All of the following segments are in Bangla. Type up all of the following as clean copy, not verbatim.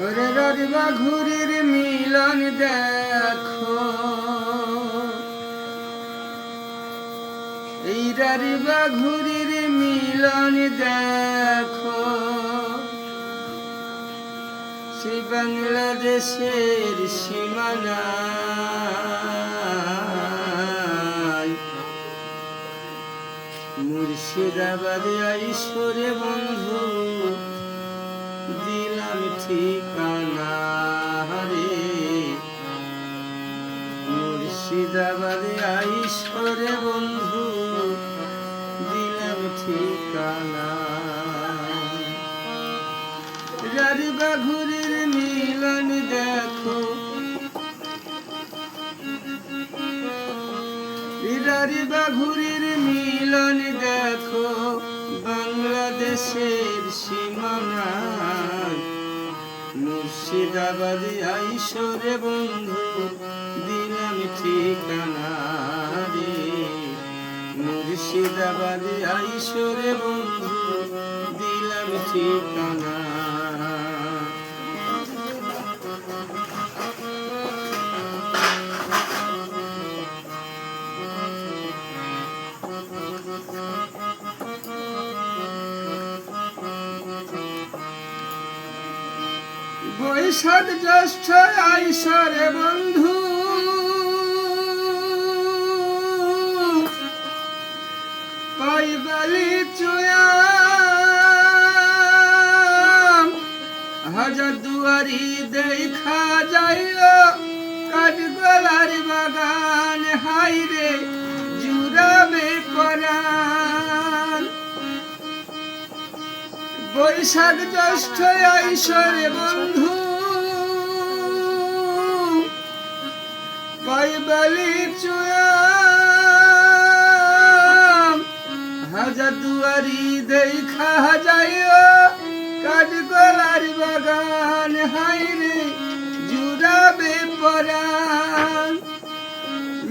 ওরে ররিবা ঘুরির মিলন দেখো, এই ররিবা ঘুরির মিলন দেখো, সেই বাংলাদেশের সীমানায় মুর্শিদাবাদে আইসরে বন্ধু দিলাম ঠিকানা রে। মুর্শিদাবাদে আইসরে বন্ধু দিলাম ঠিকানা। ররিবা ঘুরির মিলন দেখো, ররিবা ঘুরির মিলন দেখো, বাংলাদেশের সীমানায় মুর্শিদাবাদে আইসরে বন্ধু দিলাম ঠিকানা রে। মুর্শিদাবাদে আইসরে বন্ধু দিলাম ঠিকানা। বৈশাখ জ্যৈষ্ঠ আইসরে বন্ধু, পাইবালি চুয়াম হাজার দুয়ারি দেখা যাইল, কাঠগোলার বাগান হাইরে জুড়াবে পরাণ। বৈশাখ জ্যৈষ্ঠ আইসরে বন্ধু, পাইবালি চুয়াম হাজার দুয়ারি দেখা যাইও, কাঠগোলার বাগান হাইরে জুড়াবে পরাণ।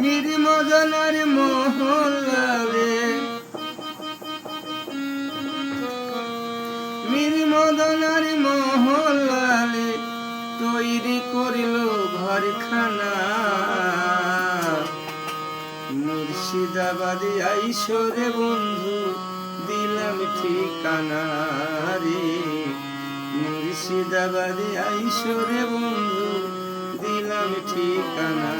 মীর মদনার মহল্লারে, মীর মদনার মহল্লারে তৈরি করিল ঘরখানা। মুর্শিদাবাদে আইসরে বন্ধু দিলাম ঠিকানা রে। মুর্শিদাবাদে আইসরে বন্ধু দিলাম ঠিকানা।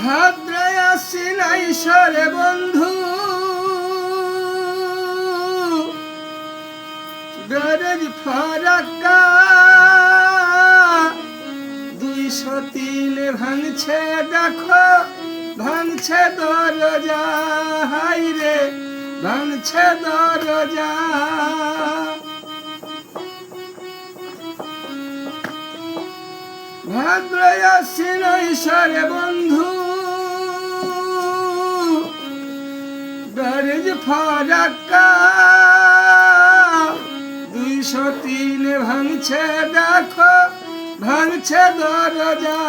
ভাদ্রায় আশ্বিন আইসরে বন্ধু, ব্যারেজ ফারাক্কা 203 ভাঙছে দেখো, ভাঙছে দরজা হাইরে ভাঙছে দরজা। ভাদ্রায় আশ্বিন আইসরে বন্ধু, ব্যারেজ ফারাক্কা 203 ভাঙছে দেখো, ভাঙছে দরজা।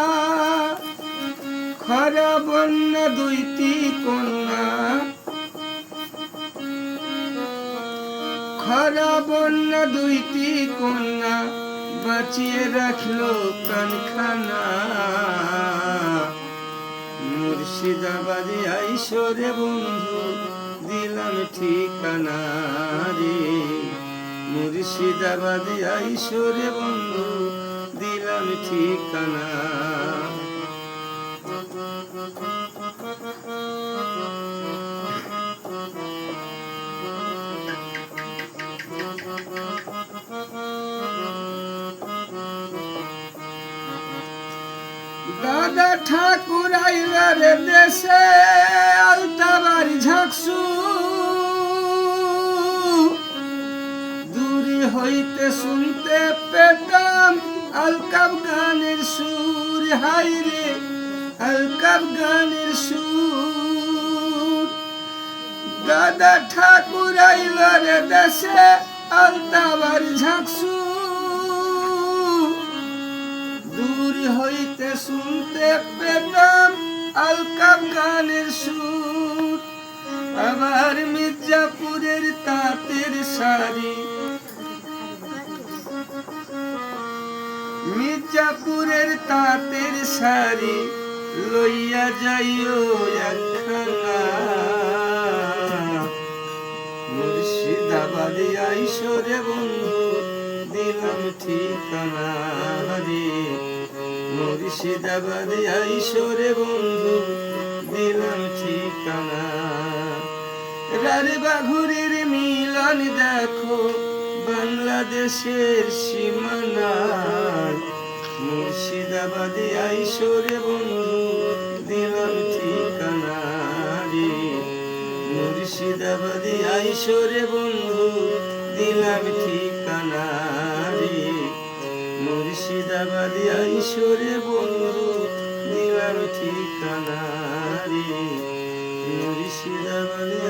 খরা বন্যা 2টি কন্যা, খরা বন্যা 2টি কন্যা বাঁচিয়ে রাখলো প্রাণখানা। মুর্শিদাবাদে আইসরে বন্ধু দিলাম ঠিকানা রে। মুর্শিদাবাদে আইসরে বন্ধু দিলাম ঠিকানা। দাদা ঠাকুর আইলার দেশে আলতাবাড়ি ঝাকসু, দূরে হইতে শুনতে পেতাম আলকাব গানের সুর হাইরে আলকাব গানের সুর। দাদা ঠাকুর আইলার দেশে আলতাবাড়ি ঝাকসু, গানের সুর। আবার মির্জাপুরের তাঁতের শাড়ি, মির্জাপুরের তাঁতের শাড়ি লইয়া যাইও একখানা। মুর্শিদাবাদে আইসো রে বন্ধু দিলাম ঠিকানা রে। মুর্শিদাবাদে আইসো রে বন্ধু দিলাম ঠিকানা। রারে বাঘুরের মিলন দেখো বাংলাদেশের সীমানায়। মুর্শিদাবাদে আইসো রে বন্ধু দিলাম ঠিকানা রে। মুর্শিদাবাদে আইসো রে বন্ধু দিলাম ঠিকানা রে। মুর্শিদাবাদে আইসো রে বন্ধু দিলাম ঠিকানা রে। মুর্শিদাবাদে